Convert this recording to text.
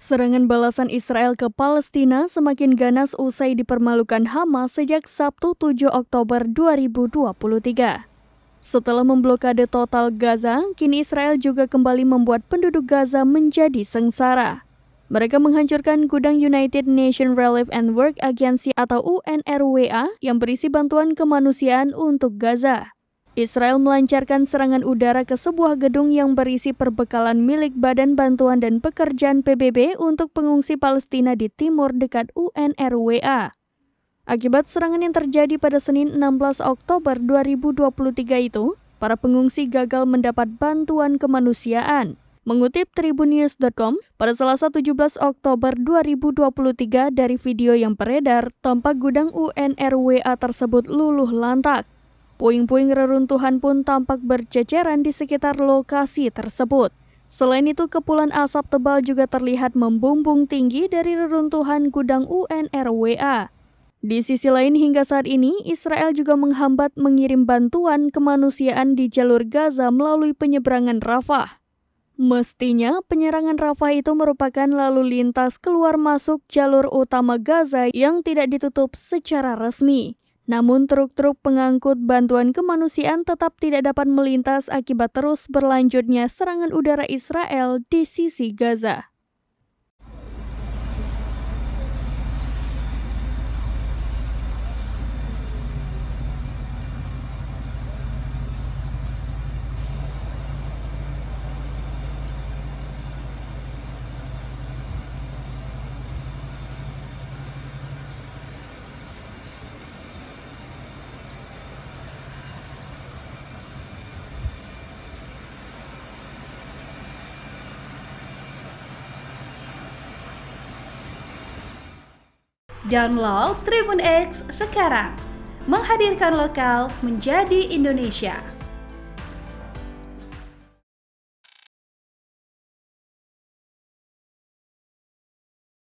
Serangan balasan Israel ke Palestina semakin ganas usai dipermalukan Hamas sejak Sabtu 7 Oktober 2023. Setelah memblokade total Gaza, kini Israel juga kembali membuat penduduk Gaza menjadi sengsara. Mereka menghancurkan gudang United Nations Relief and Work Agency atau UNRWA yang berisi bantuan kemanusiaan untuk Gaza. Israel melancarkan serangan udara ke sebuah gedung yang berisi perbekalan milik Badan Bantuan dan Pekerjaan PBB untuk pengungsi Palestina di timur dekat UNRWA. Akibat serangan yang terjadi pada Senin 16 Oktober 2023 itu, para pengungsi gagal mendapat bantuan kemanusiaan. Mengutip tribunnews.com, pada Selasa 17 Oktober 2023 dari video yang beredar, tampak gudang UNRWA tersebut luluh lantak. Puing-puing reruntuhan pun tampak berceceran di sekitar lokasi tersebut. Selain itu, kepulan asap tebal juga terlihat membumbung tinggi dari reruntuhan gudang UNRWA. Di sisi lain, hingga saat ini, Israel juga menghambat mengirim bantuan kemanusiaan di jalur Gaza melalui penyeberangan Rafah. Mestinya, penyerangan Rafah itu merupakan lalu lintas keluar masuk jalur utama Gaza yang tidak ditutup secara resmi. Namun truk-truk pengangkut bantuan kemanusiaan tetap tidak dapat melintas akibat terus berlanjutnya serangan udara Israel di sisi Gaza. Download Tribun X sekarang, menghadirkan lokal menjadi Indonesia.